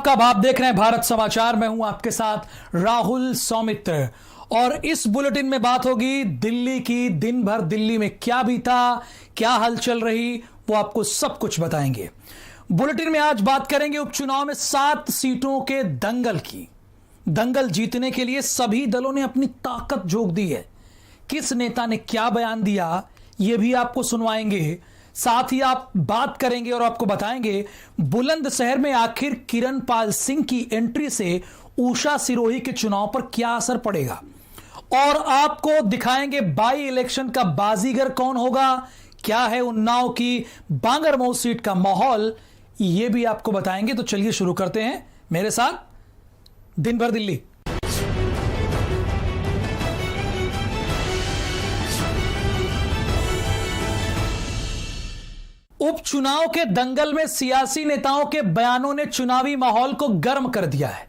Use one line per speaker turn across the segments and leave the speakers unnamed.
आप देख रहे हैं भारत समाचार। मैं हूं आपके साथ राहुल सौमित्र और इस बुलेटिन में बात होगी दिल्ली की। दिन भर दिल्ली में क्या बीता, क्या हलचल रही, वो आपको सब कुछ बताएंगे। बुलेटिन में आज बात करेंगे उपचुनाव में 7 सीटों के दंगल की। दंगल जीतने के लिए सभी दलों ने अपनी ताकत झोंक दी है। किस नेता ने क्या बयान दिया, यह भी आपको सुनवाएंगे। साथ ही आप बात करेंगे और आपको बताएंगे बुलंदशहर में आखिर किरणपाल सिंह की एंट्री से उषा सिरोही के चुनाव पर क्या असर पड़ेगा, और आपको दिखाएंगे बाई इलेक्शन का बाजीगर कौन होगा, क्या है उन्नाव की बांगरमऊ सीट का माहौल, यह भी आपको बताएंगे। तो चलिए शुरू करते हैं मेरे साथ दिन भर दिल्ली। उपचुनाव के दंगल में सियासी नेताओं के बयानों ने चुनावी माहौल को गर्म कर दिया है।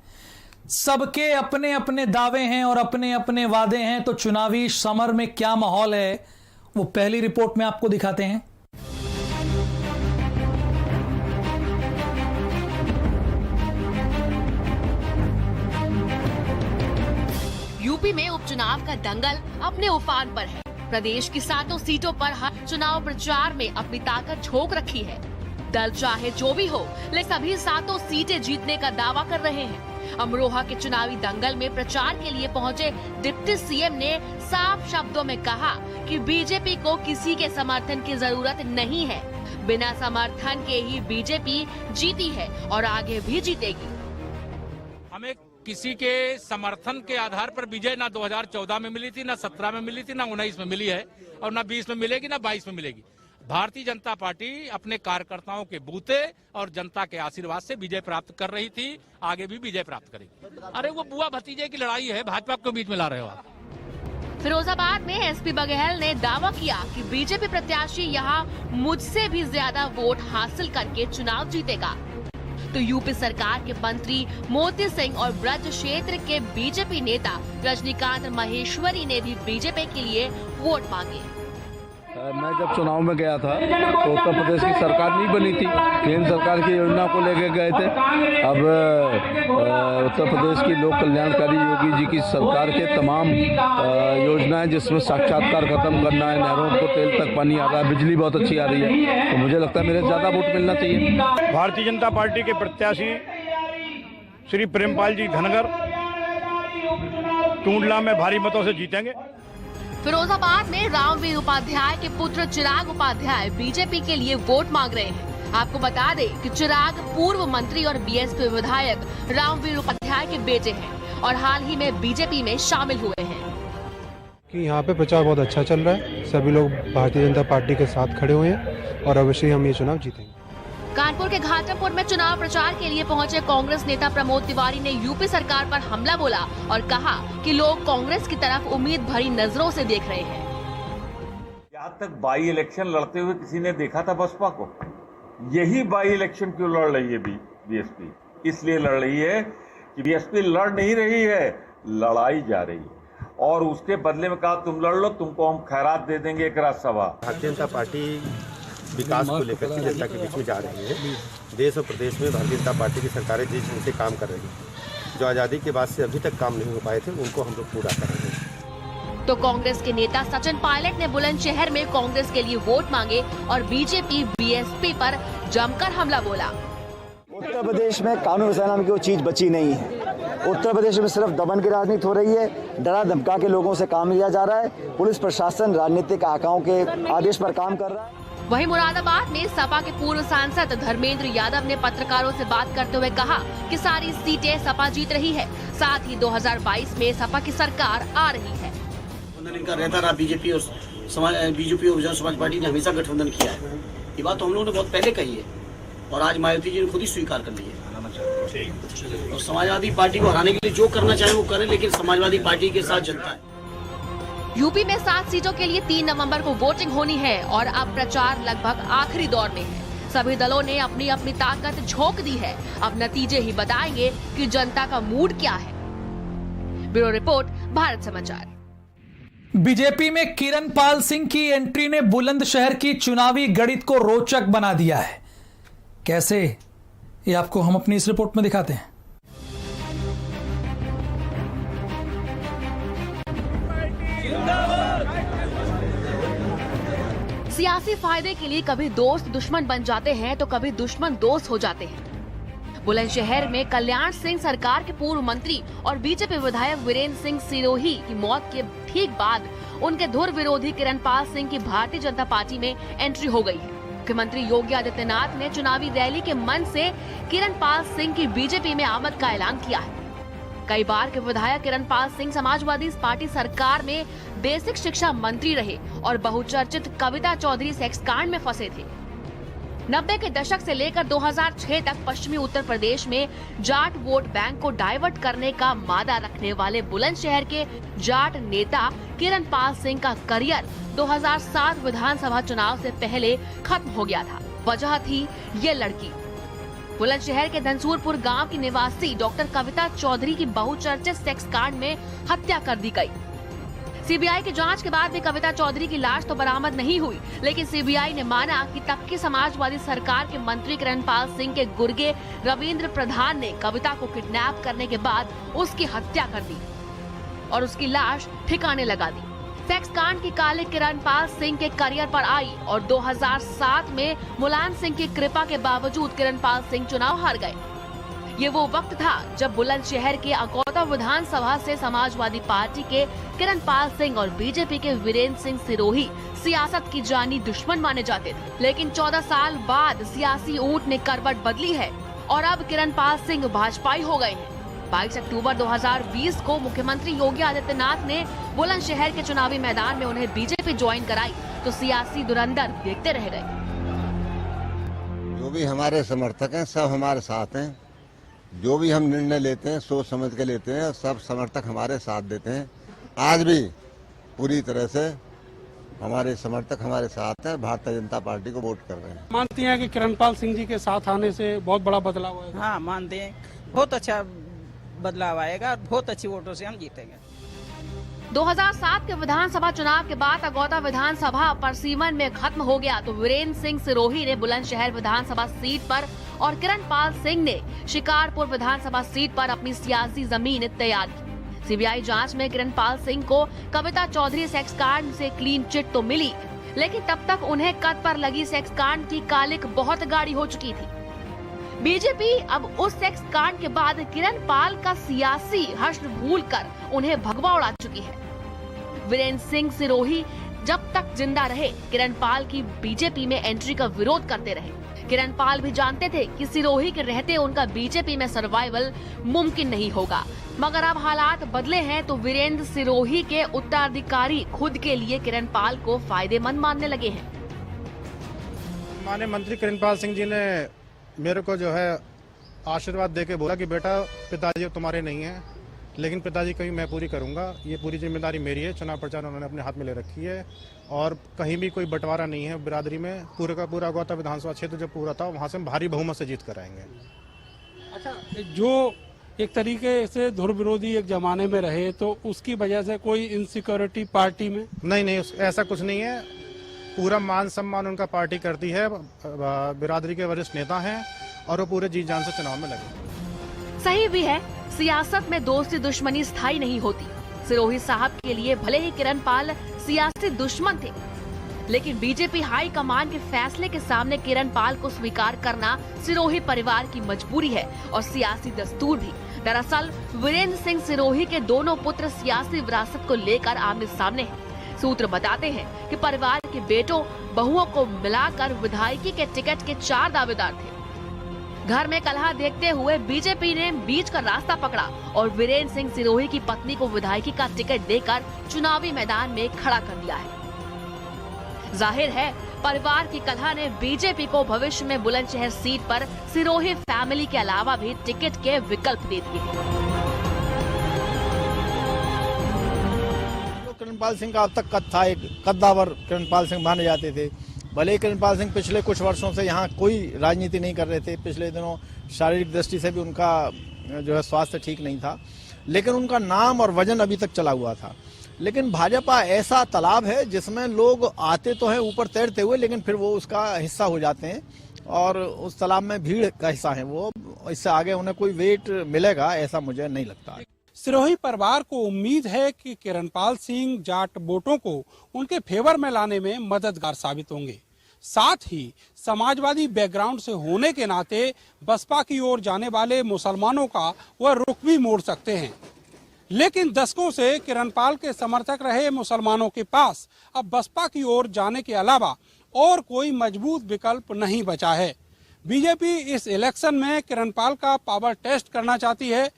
सबके अपने अपने दावे हैं और अपने अपने वादे हैं। तो चुनावी समर में क्या माहौल है, वो पहली रिपोर्ट में आपको दिखाते हैं।
यूपी में उपचुनाव का दंगल अपने उफान पर है। प्रदेश की 7 सीटों पर हर चुनाव प्रचार में अपनी ताकत झोंक रखी है। दल चाहे जो भी हो, लेकिन सभी 7 सीटें जीतने का दावा कर रहे हैं। अमरोहा के चुनावी दंगल में प्रचार के लिए पहुंचे डिप्टी सीएम ने साफ शब्दों में कहा कि बीजेपी को किसी के समर्थन की जरूरत नहीं है। बिना समर्थन के ही बीजेपी जीती है और आगे भी जीतेगी।
हमें किसी के समर्थन के आधार पर विजय ना 2014 में मिली थी, ना 17 में मिली थी, ना 19 में मिली है, और ना 20 में मिलेगी, ना 22 में मिलेगी। भारतीय जनता पार्टी अपने कार्यकर्ताओं के बूते और जनता के आशीर्वाद से विजय प्राप्त कर रही थी, आगे भी विजय प्राप्त करेगी। अरे वो बुआ भतीजे की लड़ाई है, भाजपा को बीच में ला रहे हो आप।
फिरोजाबाद में एसपी बघेल ने दावा किया कि बीजेपी प्रत्याशी यहां मुझसे भी ज्यादा वोट हासिल करके चुनाव जीतेगा। तो यूपी सरकार के मंत्री मोती सिंह और ब्रज क्षेत्र के बीजेपी नेता रजनीकांत महेश्वरी ने भी बीजेपी के लिए वोट मांगे।
मैं जब चुनाव में गया था तो उत्तर प्रदेश की सरकार नहीं बनी थी, केंद्र सरकार की योजना को लेके गए थे। अब उत्तर प्रदेश की लोक कल्याणकारी योगी जी की सरकार के तमाम योजनाएं, जिसमें साक्षात्कार खत्म करना है, नहरों को तेल तक पानी आ रहा है, बिजली बहुत अच्छी आ रही है, तो मुझे लगता है मेरे ज्यादा वोट मिलना चाहिए।
भारतीय जनता पार्टी के प्रत्याशी श्री प्रेमपाल जी धनगर टूंडला में भारी मतों से जीतेंगे।
फिरोजाबाद में रामवीर उपाध्याय के पुत्र चिराग उपाध्याय बीजेपी के लिए वोट मांग रहे हैं। आपको बता दें कि चिराग पूर्व मंत्री और बीएसपी विधायक रामवीर उपाध्याय के बेटे हैं और हाल ही में बीजेपी में शामिल हुए हैं।
कि यहाँ पे प्रचार बहुत अच्छा चल रहा है, सभी लोग भारतीय जनता पार्टी के साथ खड़े हुए हैं और अवश्य हम ये चुनाव जीतेंगे।
कानपुर के घाटमपुर में चुनाव प्रचार के लिए पहुंचे कांग्रेस नेता प्रमोद तिवारी ने यूपी सरकार पर हमला बोला और कहा कि लोग कांग्रेस की तरफ उम्मीद भरी नजरों से देख रहे हैं।
आज तक बाई इलेक्शन लड़ते हुए किसी ने देखा था बसपा को? यही बाई इलेक्शन क्यों लड़ रही है बीएसपी? इसलिए लड़ रही है कि बीएसपी लड़ नहीं रही है, लड़ाई जा रही है, और उसके बदले में कहा तुम लड़ लो, तुमको हम खैरात दे देंगे एक राज्यसभा।
भारतीय जनता पार्टी विकास को लेकर के जनता के बीच में जा रही है। देश और प्रदेश में भारतीय जनता पार्टी की सरकारें जिस ढंग से काम कर रही है, जो आज़ादी के बाद से अभी तक काम नहीं हो पाए थे, उनको हम लोग पूरा कर रहे हैं।
तो कांग्रेस के नेता सचिन पायलट ने बुलंदशहर में कांग्रेस के लिए वोट मांगे और बीजेपी बीएसपी पर जमकर हमला बोला।
उत्तर प्रदेश में कानून व्यवस्था नाम की कोई चीज बची नहीं है। उत्तर प्रदेश में सिर्फ दमन की राजनीति हो रही है, डरा धमका के लोगों से काम लिया जा रहा है। पुलिस प्रशासन राजनीतिक आकाओं के आदेश पर काम कर रहा है।
वहीं मुरादाबाद में सपा के पूर्व सांसद धर्मेंद्र यादव ने पत्रकारों से बात करते हुए कहा कि सारी सीटें सपा जीत रही है, साथ ही 2022 में सपा की सरकार आ रही है।
इनका रहता रहा बीजेपी और बहुजन समाज पार्टी ने हमेशा गठबंधन किया है। ये बात तो हम लोगों ने बहुत पहले कही है और आज मायावती जी ने खुद ही स्वीकार कर ली है। और समाजवादी पार्टी को हराने के लिए जो करना चाहे वो करे, लेकिन समाजवादी पार्टी के साथ जनता है।
यूपी में 7 सीटों के लिए 3 नवंबर को वोटिंग होनी है और अब प्रचार लगभग आखिरी दौर में है। सभी दलों ने अपनी अपनी ताकत झोंक दी है। अब नतीजे ही बताएंगे कि जनता का मूड क्या है। ब्यूरो रिपोर्ट, भारत समाचार।
बीजेपी में किरणपाल सिंह की एंट्री ने बुलंदशहर की चुनावी गणित को रोचक बना दिया है। कैसे, ये आपको हम अपनी इस रिपोर्ट में दिखाते हैं।
सियासी फायदे के लिए कभी दोस्त दुश्मन बन जाते हैं तो कभी दुश्मन दोस्त हो जाते हैं। बुलंदशहर में कल्याण सिंह सरकार के पूर्व मंत्री और बीजेपी विधायक वीरेंद्र सिंह सिरोही की मौत के ठीक बाद उनके धुर विरोधी किरणपाल सिंह की भारतीय जनता पार्टी में एंट्री हो गई है। मुख्यमंत्री योगी आदित्यनाथ ने चुनावी रैली के मंच से किरणपाल सिंह की बीजेपी में आमद का ऐलान किया है। कई बार के विधायक किरणपाल सिंह समाजवादी पार्टी सरकार में बेसिक शिक्षा मंत्री रहे और बहुचर्चित कविता चौधरी सेक्स कांड में फंसे थे। 90 के दशक से लेकर 2006 तक पश्चिमी उत्तर प्रदेश में जाट वोट बैंक को डाइवर्ट करने का मादा रखने वाले बुलंदशहर के जाट नेता किरणपाल सिंह का करियर 2007 विधानसभा चुनाव से पहले खत्म हो गया था। वजह थी ये लड़की। बुलंदशहर के धनसूरपुर गांव की निवासी डॉक्टर कविता चौधरी की बहुचर्चित सेक्स कांड में हत्या कर दी गई। सीबीआई की जांच के बाद भी कविता चौधरी की लाश तो बरामद नहीं हुई, लेकिन सीबीआई ने माना कि तब की समाजवादी सरकार के मंत्री किरणपाल सिंह के गुर्गे रविंद्र प्रधान ने कविता को किडनैप करने के बाद उसकी हत्या कर दी और उसकी लाश ठिकाने लगा दी। सेक्स कांड की काले किरणपाल सिंह के करियर पर आई और 2007 में मुलायम सिंह की कृपा के बावजूद किरणपाल सिंह चुनाव हार गए। ये वो वक्त था जब बुलंदशहर के अकौता विधानसभा से समाजवादी पार्टी के किरणपाल सिंह और बीजेपी के वीरेंद्र सिंह सिरोही सियासत की जानी दुश्मन माने जाते थे। लेकिन 14 साल बाद सियासी ऊंट ने करवट बदली है और अब किरणपाल सिंह भाजपाई हो गए हैं। 22 अक्टूबर 2020 को मुख्यमंत्री योगी आदित्यनाथ ने बुलंदशहर के चुनावी मैदान में उन्हें बीजेपी ज्वाइन कराई तो सियासी धुरंधर देखते रह गए।
जो भी हमारे समर्थक हैं सब हमारे साथ हैं। जो भी हम निर्णय लेते हैं सोच समझ के लेते हैं। सब समर्थक हमारे साथ देते हैं। आज भी पूरी तरह से हमारे समर्थक हमारे साथ हैं। भारतीय जनता पार्टी को वोट कर रहे हैं।
मानती हैं कि किरणपाल सिंह जी के साथ आने से बहुत बड़ा बदलाव आएगा?
हाँ, मानते हैं, बहुत अच्छा बदलाव आएगा और बहुत अच्छी वोटों से हम जीतेंगे।
2007 के विधानसभा चुनाव के बाद अगौता विधानसभा परसीमन में खत्म हो गया तो वीरेंद्र सिंह सिरोही ने बुलंदशहर विधानसभा सीट पर और किरणपाल सिंह ने शिकारपुर विधानसभा सीट पर अपनी सियासी जमीन तैयार की। सीबीआई जांच में किरणपाल सिंह को कविता चौधरी सेक्स कांड से क्लीन चिट तो मिली, लेकिन तब तक उन्हें कद पर लगी सेक्स कांड की कालिक बहुत गाढ़ी हो चुकी थी। बीजेपी अब उस सेक्स कांड के बाद किरणपाल का सियासी हश्र भूलकर उन्हें भगवा उड़ा चुकी है। वीरेंद्र सिंह सिरोही जब तक जिंदा रहे किरणपाल की बीजेपी में एंट्री का विरोध करते रहे। किरणपाल भी जानते थे कि सिरोही के रहते उनका बीजेपी में सर्वाइवल मुमकिन नहीं होगा, मगर अब हालात बदले हैं तो वीरेंद्र सिरोही के उत्तराधिकारी खुद के लिए किरणपाल को फायदेमंद मानने लगे हैं।
माननीय मंत्री किरणपाल सिंह जी ने मेरे को जो है आशीर्वाद देके बोला कि बेटा पिताजी तुम्हारे नहीं है, लेकिन पिताजी कहीं मैं पूरी करूंगा। ये पूरी जिम्मेदारी मेरी है। चुनाव प्रचार उन्होंने अपने हाथ में ले रखी है और कहीं भी कोई बंटवारा नहीं है बिरादरी में। पूरे का पूरा अगौता विधानसभा क्षेत्र जब पूरा था वहां से हम भारी बहुमत से जीत कर आएंगे। अच्छा, जो एक तरीके से धुर विरोधी एक जमाने में रहे तो उसकी वजह से कोई इनसिक्योरिटी पार्टी में? नहीं, ऐसा कुछ नहीं है। पूरा मान सम्मान उनका पार्टी करती है। बिरादरी के वरिष्ठ नेता हैं और वो पूरे जी जान से चुनाव में लगे।
सही भी है, सियासत में दोस्ती दुश्मनी स्थायी नहीं होती। सिरोही साहब के लिए भले ही किरणपाल सियासी दुश्मन थे, लेकिन बीजेपी हाई कमान के फैसले के सामने किरणपाल को स्वीकार करना सिरोही परिवार की मजबूरी है और सियासी दस्तूर भी। दरअसल वीरेंद्र सिंह सिरोही के दोनों पुत्र सियासी विरासत को लेकर आमने सामने हैं। सूत्र बताते हैं कि परिवार के बेटों बहुओं को मिलाकर विधायकी के टिकट के 4 दावेदार थे। घर में कलह देखते हुए बीजेपी ने बीच का रास्ता पकड़ा और वीरेंद्र सिंह सिरोही की पत्नी को विधायकी का टिकट देकर चुनावी मैदान में खड़ा कर दिया है। जाहिर है परिवार की कलह ने बीजेपी को भविष्य में बुलंदशहर सीट पर सिरोही फैमिली के अलावा भी टिकट के विकल्प दे दिए।
किरणपाल सिंह का अब तक कद था, एक कद्दावर किरणपाल सिंह माने जाते थे। भले ही किरणपाल सिंह पिछले कुछ वर्षों से यहाँ कोई राजनीति नहीं कर रहे थे। पिछले दिनों शारीरिक दृष्टि से भी उनका जो है स्वास्थ्य ठीक नहीं था, लेकिन उनका नाम और वजन अभी तक चला हुआ था। लेकिन भाजपा ऐसा तालाब है जिसमें लोग आते तो हैं ऊपर तैरते हुए, लेकिन फिर वो उसका हिस्सा हो जाते हैं और उस तालाब में भीड़ का हिस्सा है वो, इससे आगे उन्हें कोई वेट मिलेगा ऐसा मुझे नहीं लगता।
सिरोही परिवार को उम्मीद है कि किरणपाल सिंह जाट वोटों को उनके फेवर में लाने में मददगार साबित होंगे। साथ ही समाजवादी बैकग्राउंड से होने के नाते बसपा की ओर जाने वाले मुसलमानों का वह रुख भी मोड़ सकते हैं। लेकिन दशकों से किरणपाल के समर्थक रहे मुसलमानों के पास अब बसपा की ओर जाने के अलावा और कोई मजबूत विकल्प नहीं बचा है। बीजेपी इस इलेक्शन में किरणपाल का पावर टेस्ट करना चाहती है।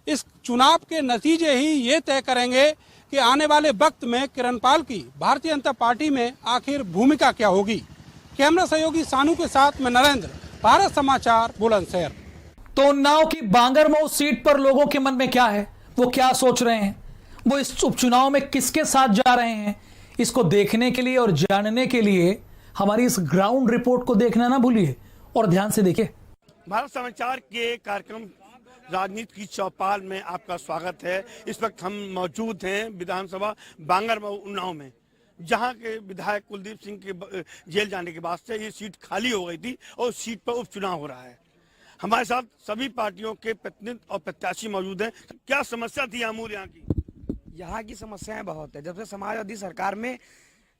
इस चुनाव के नतीजे ही ये तय करेंगे कि आने वाले वक्त में किरणपाल की भारतीय जनता पार्टी में आखिर भूमिका क्या होगी। कैमरा सहयोगी सानू के साथ मैं नरेंद्र, भारत समाचार, बुलंदशहर।
तो उन्नाव की बांगरमऊ सीट पर लोगों के मन में क्या है, वो क्या सोच रहे हैं, वो इस उपचुनाव में किसके साथ जा रहे हैं, इसको देखने के लिए और जानने के लिए हमारी इस ग्राउंड रिपोर्ट को देखना ना भूलिए और ध्यान से देखिए।
भारत समाचार के कार्यक्रम राजनीति की चौपाल में आपका स्वागत है। इस वक्त हम मौजूद हैं विधानसभा बांगरमऊ उन्नाव में, जहां के विधायक कुलदीप सिंह के जेल जाने के बाद से ये सीट खाली हो गई थी और सीट पर उपचुनाव हो रहा है। हमारे साथ सभी पार्टियों के प्रतिनिधि और प्रत्याशी मौजूद हैं। क्या समस्या थी आमूर यहाँ की?
यहाँ की समस्याएं बहुत है। जब से समाजवादी सरकार में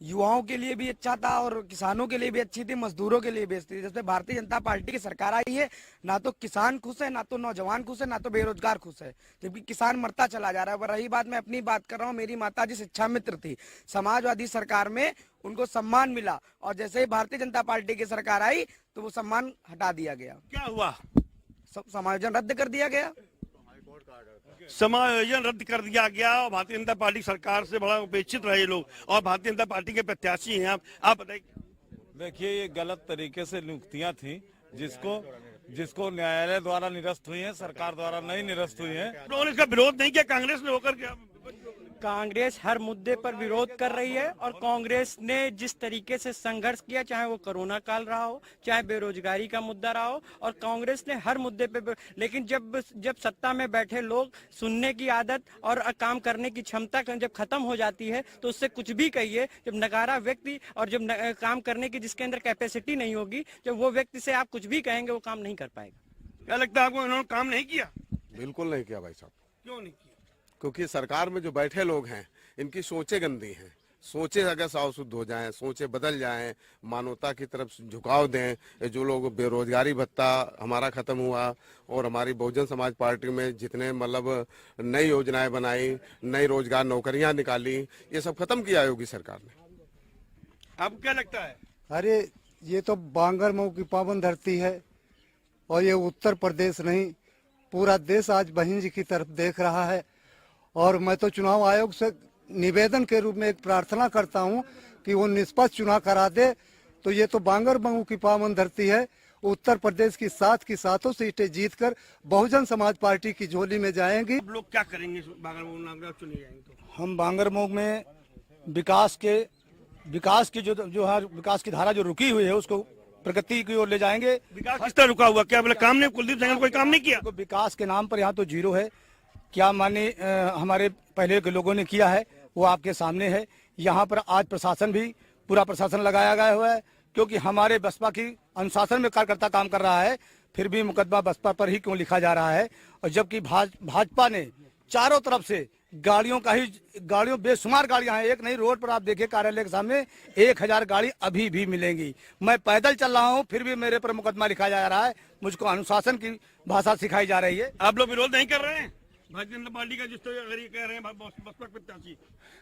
युवाओं के लिए भी अच्छा था और किसानों के लिए भी अच्छी थी, मजदूरों के लिए भी अच्छी थी। जब से भारतीय जनता पार्टी की सरकार आई है, ना तो किसान खुश है, ना तो नौजवान खुश है, ना तो बेरोजगार खुश है, जबकि किसान मरता चला जा रहा है। रही बात, मैं अपनी बात कर रहा हूँ, मेरी माता जी शिक्षा मित्र थी, समाजवादी सरकार में उनको सम्मान मिला और जैसे ही भारतीय जनता पार्टी की सरकार आई तो वो सम्मान हटा दिया गया।
क्या हुआ?
समायोजन रद्द कर दिया गया।
समायोजन रद्द कर दिया गया और भारतीय जनता पार्टी सरकार से बड़ा उपेक्षित रहे लोग और भारतीय जनता पार्टी के प्रत्याशी हैं आप बताइए।
देखिए, ये गलत तरीके से नियुक्तियां थी जिसको न्यायालय द्वारा निरस्त हुई है, सरकार द्वारा नहीं निरस्त हुई है।
उन्होंने इसका विरोध नहीं किया कांग्रेस ने होकर के?
कांग्रेस हर मुद्दे पर विरोध कर रही है और कांग्रेस ने जिस तरीके से संघर्ष किया, चाहे वो कोरोना काल रहा हो, चाहे बेरोजगारी का मुद्दा रहा हो, और कांग्रेस ने हर मुद्दे पे, लेकिन जब सत्ता में बैठे लोग सुनने की आदत और काम करने की क्षमता जब खत्म हो जाती है तो उससे कुछ भी कहिए। जब नकारा व्यक्ति और जब काम करने की जिसके अंदर कैपेसिटी नहीं होगी, जब वो व्यक्ति से आप कुछ भी कहेंगे वो काम नहीं कर पाएगा।
क्या लगता है आपको, इन्होंने काम नहीं किया?
बिल्कुल नहीं किया भाई साहब।
क्यों नहीं किया?
क्योंकि सरकार में जो बैठे लोग हैं इनकी सोचें गंदी हैं। सोचे अगर साव शुद्ध हो जाएं, सोचे बदल जाएं, मानवता की तरफ झुकाव दें। जो लोग बेरोजगारी भत्ता हमारा खत्म हुआ और हमारी बहुजन समाज पार्टी में जितने मतलब नई योजनाएं बनाई, नई रोजगार नौकरियां निकाली, ये सब खत्म किया योगी सरकार ने।
आपको क्या लगता है?
अरे ये तो बांगरमऊ की पावन धरती है और ये उत्तर प्रदेश नहीं, पूरा देश आज बहन जी की तरफ देख रहा है। और मैं तो चुनाव आयोग से निवेदन के रूप में एक प्रार्थना करता हूं कि वो निष्पक्ष चुनाव करा दे। तो ये तो बांगरमऊ की पावन धरती है, उत्तर प्रदेश की 7 की 7 सीटें जीतकर बहुजन समाज पार्टी की झोली में जाएंगी।
आप लोग क्या करेंगे बांगरमऊ चुने जाएंगे तो?
हम बांगरमऊ में विकास की धारा जो रुकी हुई है उसको प्रगति की ओर ले जाएंगे।
विकास किस तरह रुका हुआ? क्या बोले काम नहीं? कुलदीप सिंह ने कोई काम नहीं किया?
विकास के नाम पर यहाँ तो जीरो है। क्या माने हमारे पहले के लोगों ने किया है वो आपके सामने है। यहाँ पर आज प्रशासन भी पूरा प्रशासन लगाया गया हुआ है, क्योंकि हमारे बसपा की अनुशासन में कार्यकर्ता काम कर रहा है, फिर भी मुकदमा बसपा पर ही क्यों लिखा जा रहा है। और जबकि भाजपा ने चारों तरफ से गाड़ियों बेशुमार गाड़ियां हैं, एक नहीं, रोड पर आप देखिए कार्यालय के सामने 1000 गाड़ी अभी भी मिलेंगी। मैं पैदल चल रहा हूं फिर भी मेरे पर मुकदमा लिखा जा रहा है। मुझको अनुशासन की भाषा सिखाई जा रही है।
आप लोग विरोध नहीं कर रहे हैं भारतीय जनता पार्टी का, जिस तरह अगर ये कह रहे हैं बसपा प्रत्याशी?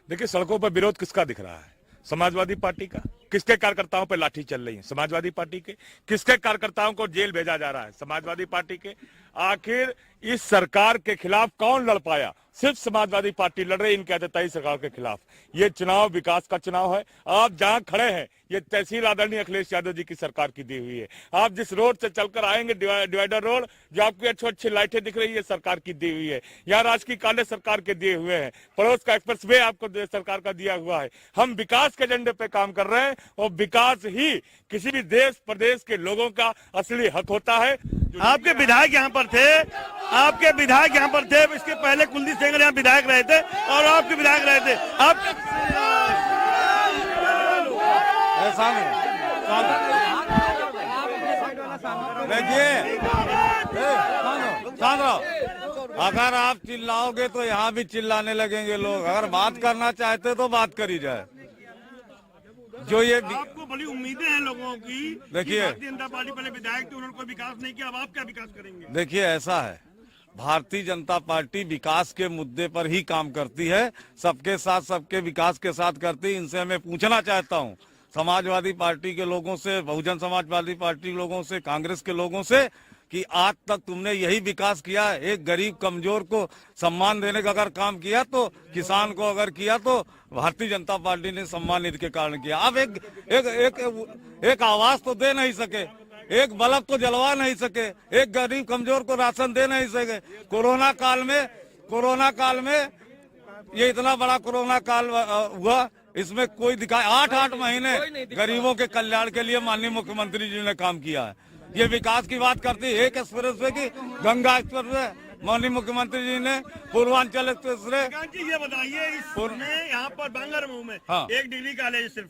देखिए, सड़कों पर विरोध किसका दिख रहा है? समाजवादी पार्टी का। किसके कार्यकर्ताओं पर लाठी चल रही है? समाजवादी पार्टी के। किसके कार्यकर्ताओं को जेल भेजा जा रहा है? समाजवादी पार्टी के। आखिर इस सरकार के खिलाफ कौन लड़ पाया? सिर्फ समाजवादी पार्टी लड़ रही इनके अधेताई सरकार के खिलाफ। ये चुनाव विकास का चुनाव है। आप जहां खड़े हैं ये तहसील आदरणीय अखिलेश यादव जी की सरकार की दी हुई है। आप जिस रोड से चलकर आएंगे डिवाइडर रोड, जो आपकी अच्छी लाइटें दिख रही है, सरकार की दी हुई है। यहाँ राजकीय कॉलेज सरकार के दिए हुए हैं। पड़ोस का एक्सप्रेस वे आपको सरकार का दिया हुआ है। हम विकास के एजेंडे पे काम कर रहे हैं और विकास ही किसी भी देश प्रदेश के लोगों का असली हक होता है।
आपके विधायक यहाँ पर थे, इसके पहले कुलदीप सिंह यहाँ विधायक रहे थे और आपके विधायक रहे थे।
देखिए अगर आप चिल्लाओगे तो यहाँ भी चिल्लाने लगेंगे लोग। अगर बात करना चाहते तो बात करी जाए। जो ये
आपको बड़ी उम्मीदें हैं लोगों की।
देखिए,
भारतीय जनता पार्टी पहले विधायक थे, उन्होंने कोई विकास नहीं किया, अब आप क्या विकास करेंगे?
देखिए, ऐसा है, भारतीय जनता पार्टी विकास के मुद्दे पर ही काम करती है, सबके साथ सबके विकास के साथ करती है। इनसे मैं पूछना चाहता हूँ, समाजवादी पार्टी के लोगों से, बहुजन समाजवादी पार्टी के लोगों से, कांग्रेस के लोगों से, कि आज तक तुमने यही विकास किया है? एक गरीब कमजोर को सम्मान देने का अगर काम किया तो, किसान को अगर किया तो भारतीय जनता पार्टी ने सम्मान निधि के कारण किया। अब एक आवाज तो दे नहीं सके, एक बल्ब तो जलवा नहीं सके, एक गरीब कमजोर को राशन दे नहीं सके। कोरोना काल में ये इतना बड़ा कोरोना काल हुआ, इसमें कोई दिखाई 8 महीने गरीबों के कल्याण के लिए माननीय मुख्यमंत्री जी ने काम किया है। ये विकास की बात करती है, एक एक्सप्रेस वे की, गंगा एक्सप्रेस वे माननीय मुख्यमंत्री जी ने, पूर्वांचल एक्सप्रेस वे।
ये बताइए, इसमें यहाँ पर बांगरमऊ में एक डिग्री कॉलेज सिर्फ,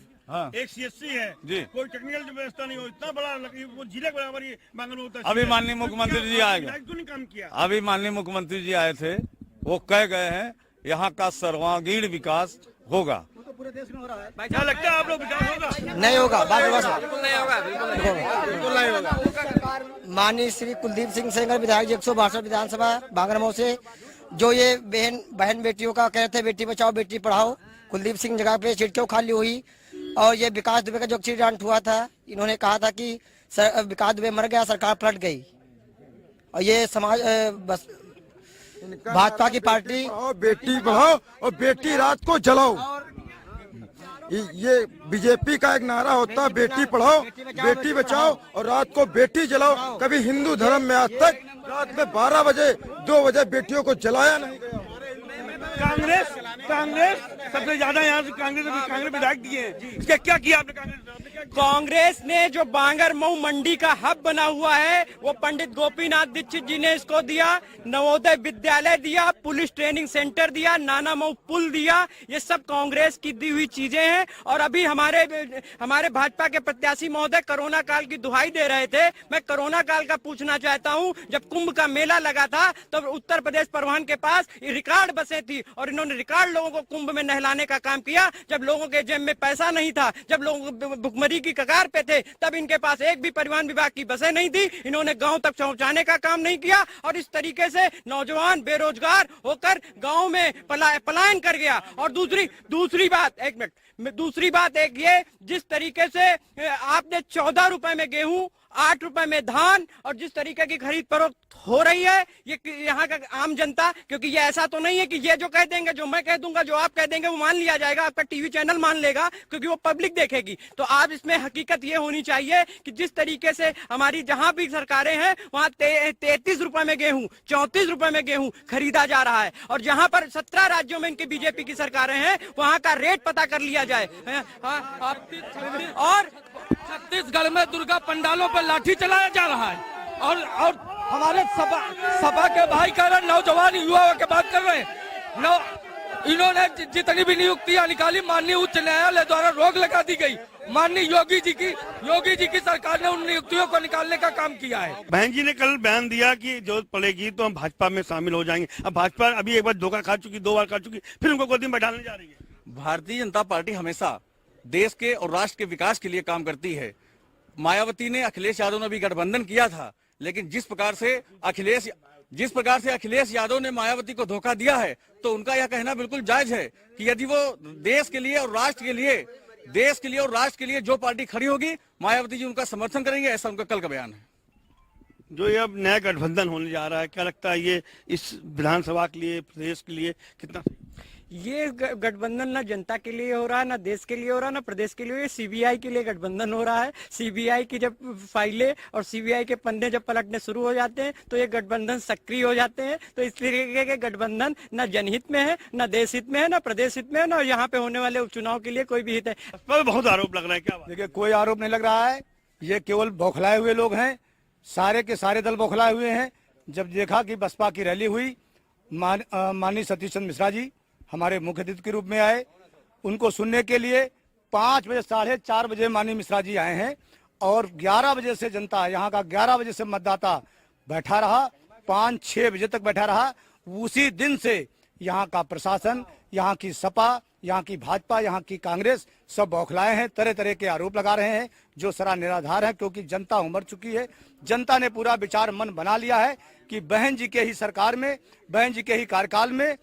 एक CSC है जी, कोई टेक्निकल व्यवस्था नहीं हो, इतना बड़ा वो जिले के बराबर ये बांगरमऊ होता है।
अभी माननीय मुख्यमंत्री जी आएगा,
काम किया।
अभी माननीय मुख्यमंत्री जी आए थे, वो कह गए हैं यहाँ का सर्वांगीण विकास होगा।
पूरे देश में हो रहा है। क्या लगता है आप लोग विकास होगा?
नहीं होगा,
बिल्कुल नहीं होगा,
बिल्कुल नहीं होगा।
माननीय श्री कुलदीप सिंह सेंगर विधायक 162 विधानसभा बांगरमऊ से जो ये बहन बेटियों का कह रहे थे, बेटी बचाओ बेटी पढ़ाओ, कुलदीप सिंह जगह पे सीट क्यों खाली हुई? और ये विकास दुबे का जो एक्सीडेंट हुआ था, इन्होंने कहा था कि विकास दुबे मर गया, सरकार पलट गई। और ये समाज बस भाजपा की पार्टी
बेटी पढ़ाओ और बेटी रात को जलाओ, ये बीजेपी का एक नारा होता है, बेटी पढ़ाओ बेटी बचाओ और रात को बेटी जलाओ। कभी हिंदू धर्म में आज तक रात में 12 बजे 2 बजे बेटियों को जलाया नहीं गया।
कांग्रेस सबसे ज्यादा यहाँ से कांग्रेस विधायक दिए हैं, इसका क्या किया आपने?
कांग्रेस ने जो बांगरमऊ मंडी का हब बना हुआ है वो पंडित गोपीनाथ दीक्षित जी ने इसको दिया, नवोदय विद्यालय दिया, पुलिस ट्रेनिंग सेंटर दिया, नाना मऊ पुल दिया। ये सब कांग्रेस की दी हुई चीजें हैं। और अभी हमारे भाजपा के प्रत्याशी महोदय कोरोना काल की दुहाई दे रहे थे। मैं कोरोना काल का पूछना चाहता हूं, जब कुंभ का मेला लगा था तो उत्तर प्रदेश परिवहन के पास रिकॉर्ड बसें थी और इन्होंने रिकॉर्ड लोगों को कुंभ में नहलाने का काम किया। जब लोगों के जेब में पैसा नहीं था, जब लोग भुखमरी की कगार पे थे, तब इनके पास एक भी परिवहन विभाग की बसें नहीं थी। इन्होंने गांव तक पहुंचाने का काम नहीं किया और इस तरीके से नौजवान बेरोजगार होकर गांव में पलायन कर गया। और दूसरी बात एक ये, जिस तरीके से आपने 14 रुपए में गेहूं, 8 रुपए में धान और जिस तरीके की खरीद फरोख्त हो रही है, ये यहाँ का आम जनता, क्योंकि ये ऐसा तो नहीं है कि ये जो कह देंगे, जो मैं कह दूंगा, जो आप कह देंगे वो मान लिया जाएगा, आपका टीवी चैनल मान लेगा, क्योंकि वो पब्लिक देखेगी। तो आज इसमें हकीकत ये होनी चाहिए कि जिस तरीके से हमारी जहां भी सरकारें हैं वहां 33 रुपए में गेहूं, 34 रुपए में गेहूं खरीदा जा रहा है। और जहां पर 17 राज्यों में इनकी बीजेपी की सरकारें हैं वहां का रेट पता कर लिया जाए। और
छत्तीसगढ़ में दुर्गा पंडालों पर लाठी चलाया जा रहा है और हमारे सपा के भाई कह रहे नौजवान युवाओं की बात कर रहे हैं। इन्होंने जितनी भी नियुक्तियां निकाली माननीय उच्च न्यायालय द्वारा रोक लगा दी गई। माननीय योगी जी की सरकार ने उन नियुक्तियों को निकालने का काम किया है।
बहन जी ने कल बयान दिया कि जरूरत पड़ेगी तो हम भाजपा में शामिल हो जाएंगे। अब भाजपा अभी एक बार धोखा खा चुकी, 2 बार खा चुकी, फिर उनको गोदी में बैठाने जा रही है।
भारतीय जनता पार्टी हमेशा देश के और राष्ट्र के विकास के लिए काम करती है। मायावती ने, अखिलेश यादव ने भी गठबंधन किया था, लेकिन जिस प्रकार से अखिलेश यादव ने मायावती को धोखा दिया है, तो उनका यह कहना बिल्कुल जायज है कि यदि वो देश के लिए और राष्ट्र के लिए जो पार्टी खड़ी होगी, मायावती जी उनका समर्थन करेंगे, ऐसा उनका कल का बयान है।
जो ये अब नया गठबंधन होने जा रहा है, क्या लगता है ये इस विधानसभा के लिए, प्रदेश के लिए कितना?
ये गठबंधन ना जनता के लिए हो रहा है, ना देश के लिए हो रहा है, ना प्रदेश के लिए। ये सीबीआई के लिए गठबंधन हो रहा है। सीबीआई की जब फाइलें और सीबीआई के पन्ने जब पलटने शुरू हो जाते हैं तो ये गठबंधन सक्रिय हो जाते हैं। तो इस तरीके के गठबंधन ना जनहित में है, ना देश हित में है, ना प्रदेश हित में है, ना यहाँ पे होने वाले उपचुनाव के लिए कोई भी हित है।
बहुत आरोप लग रहा है, क्या बात?
देखिए, कोई आरोप नहीं लग रहा है। ये केवल बौखलाए हुए लोग हैं, सारे के सारे दल बौखलाए हुए हैं। जब देखा कि बसपा की रैली हुई, माननीय सतीश चंद्र मिश्रा जी हमारे मुख्य अतिथि के रूप में आए। उनको सुनने के लिए 5 बजे 4:30 बजे माननीय मिश्रा जी आए हैं और 11 बजे से जनता यहाँ का 11 बजे से मतदाता बैठा रहा, 5-6 बजे तक बैठा रहा। उसी दिन से यहाँ का प्रशासन, यहाँ की सपा, यहाँ की भाजपा, यहाँ की कांग्रेस सब बौखलाए हैं, तरह तरह के आरोप लगा रहे हैं जो सरा निराधार है, क्योंकि जनता उमड़ चुकी है। जनता ने पूरा विचार मन बना लिया है कि बहन जी के ही सरकार में, बहन जी के ही कार्यकाल में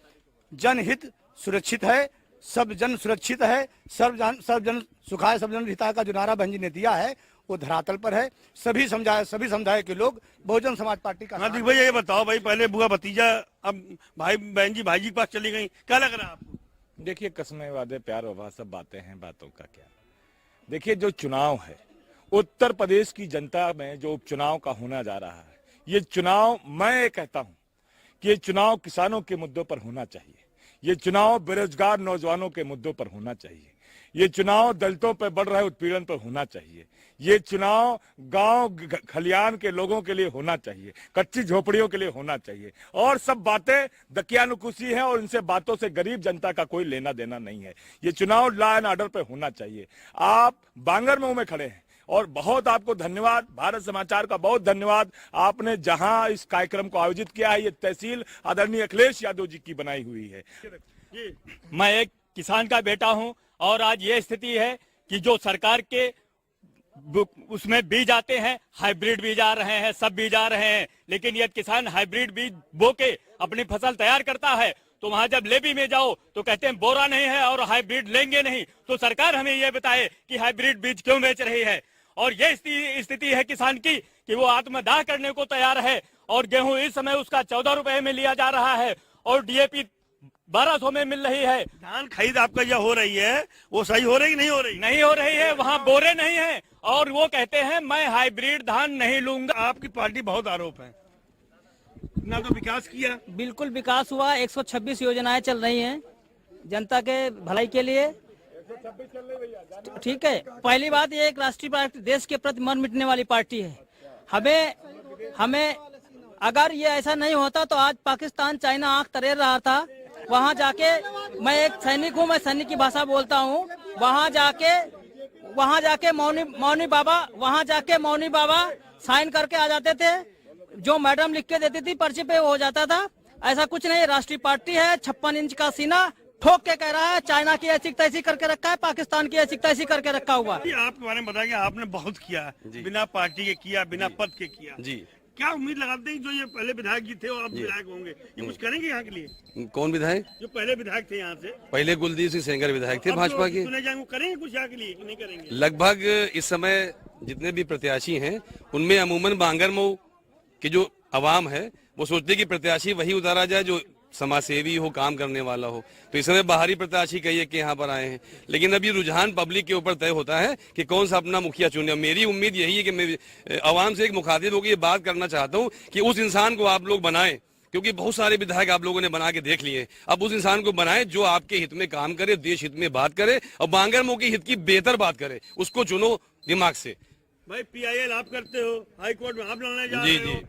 जनहित सुरक्षित है, सब जन सुरक्षित है, सब जन सुखाय सब जन हिताय का जो नारा बहन जी ने दिया है वो धरातल पर है। सभी समुदाय के लोग बहुजन समाज पार्टी का
हार्दिक भाई ये बताओ भाई, पहले बुआ भतीजा, अब भाई बहन जी भाई जी के पास चली गई, क्या लग रहा है आपको?
देखिए, कसमें वादे प्यार वफा सब बातें हैं, बातों का क्या। देखिए, जो चुनाव है उत्तर प्रदेश की जनता में जो उपचुनाव का होना जा रहा है, ये चुनाव, मैं कहता हूं कि ये चुनाव किसानों के मुद्दों पर होना चाहिए, ये चुनाव बेरोजगार नौजवानों के मुद्दों पर होना चाहिए, ये चुनाव दलितों पर बढ़ रहे उत्पीड़न पर होना चाहिए, ये चुनाव गांव खलियान के लोगों के लिए होना चाहिए, कच्ची झोपड़ियों के लिए होना चाहिए। और सब बातें दकियानुकुशी हैं और इनसे बातों से गरीब जनता का कोई लेना देना नहीं है। ये चुनाव लॉ एंड ऑर्डर पे होना चाहिए। आप बांगरमऊ में खड़े हैं और बहुत आपको धन्यवाद, भारत समाचार का बहुत धन्यवाद। आपने जहां इस कार्यक्रम को आयोजित किया है, ये तहसील आदरणीय अखिलेश यादव जी की बनाई हुई है।
मैं एक किसान का बेटा हूं और आज ये स्थिति है कि जो सरकार के उसमें बीज आते हैं, हाइब्रिड बीज आ रहे हैं, सब बीज आ रहे हैं, लेकिन यदि किसान हाइब्रिड बीज बो के अपनी फसल तैयार करता है तो वहां जब लेवी में जाओ तो कहते हैं बोरा नहीं है और हाइब्रिड लेंगे नहीं। तो सरकार हमें ये बताए कि हाइब्रिड बीज क्यों बेच रही है। और ये स्थिति है किसान की कि वो आत्मदाह करने को तैयार है और गेहूं इस समय उसका 14 रुपए में लिया जा रहा है और डीएपी 1200 में मिल रही है।
धान खरीद आपका जो हो रही है वो सही हो रही नहीं हो रही?
नहीं हो रही है, वहाँ बोरे नहीं है और वो कहते हैं मैं हाइब्रिड धान नहीं लूंगा।
आपकी पार्टी बहुत आरोप है, ना तो विकास किया।
बिल्कुल विकास हुआ, 126 योजनाएं चल रही हैं जनता के भलाई के लिए। ठीक है, पहली बात ये एक राष्ट्रीय पार्टी, देश के प्रति मन मिटने वाली पार्टी है। हमें अगर ये ऐसा नहीं होता तो आज पाकिस्तान चाइना आंख तरेर रहा था। वहाँ जाके, मैं एक सैनिक हूँ, मैं सैनिक की भाषा बोलता हूँ, वहाँ जाके मौनी बाबा साइन करके आ जाते थे, जो मैडम लिख के देती थी पर्ची पे वो हो जाता था। ऐसा कुछ नहीं, राष्ट्रीय पार्टी है, 56 इंच का सीना ठोक के कह रहा है चाइना की ऐसी तैसी करके रखा है, पाकिस्तान की ऐसी तैसी करके रखा हुआ।
आपके बारे में बताइए, आपने बहुत किया, बिना पार्टी के किया, बिना पद के किया जी। क्या उम्मीद लगाते हैं जो ये पहले विधायक जी थे और अब विधायक होंगे, ये कुछ करेंगे यहाँ के लिए?
कौन विधायक?
जो पहले विधायक थे यहाँ से,
पहले कुलदीप सिंह सेंगर विधायक थे भाजपा के।
चुने जाएंगे, करेंगे कुछ यहाँ के लिए कि नहीं करेंगे?
लगभग इस समय जितने भी प्रत्याशी हैं उनमें अमूमन बांगरमऊ की जो अवाम है वो सोचती है कि प्रत्याशी वही उतारा जाए जो समाजसेवी हो, काम करने वाला हो। तो इस समय बाहरी प्रत्याशी कहिए कि यहाँ पर आए हैं, लेकिन अब ये रुझान पब्लिक के ऊपर तय होता है कि कौन सा अपना मुखिया चुने। मेरी उम्मीद यही है कि मैं आवाम से एक मुखातिब होकर ये बात करना चाहता हूँ कि उस इंसान को आप लोग बनाएं, क्योंकि बहुत सारे विधायक आप लोगों ने बना के देख लिए। अब उस इंसान को बनाएं जो आपके हित में काम करे, देश हित में बात करे और बांगरमऊ के हित की बेहतर बात करे, उसको चुनो दिमाग से।
भाई PIL आप करते हो, हाई कोर्ट में आप लड़ने जा रहे हो,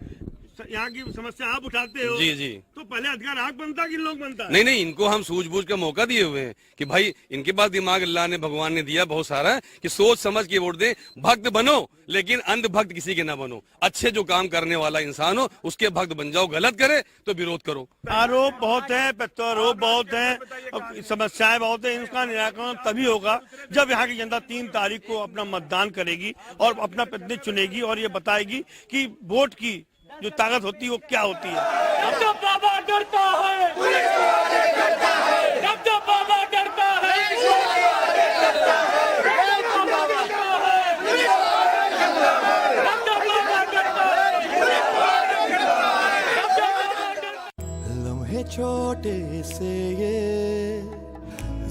यहाँ की समस्या आप उठाते हो
जी।
तो पहले अधिकार आप बनता कि लोग बनता?
नहीं, इनको हम सूझबूझ का मौका दिए हुए हैं कि भाई इनके पास दिमाग अल्लाह ने, भगवान ने दिया बहुत सारा कि सोच समझ के वोट दें। भक्त बनो लेकिन अंध भक्त किसी के ना बनो। अच्छे जो काम करने वाला इंसान हो उसके भक्त बन जाओ, गलत करे तो विरोध करो।
आरोप बहुत है, प्रत्यारोप बहुत है, समस्याएं बहुत है। इसका निराकरण तभी होगा जब यहाँ की जनता 3 तारीख को अपना मतदान करेगी और अपना प्रतिनिधि चुनेगी और ये बताएगी कि वोट की जो ताकत होती है वो क्या होती है।
अब तो बाबा डरता है, अब तो बाबा डरता है,
लम्हे छोटे से ये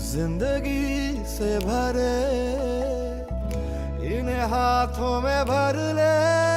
जिंदगी से भरे, इन्हें हाथों में भर ले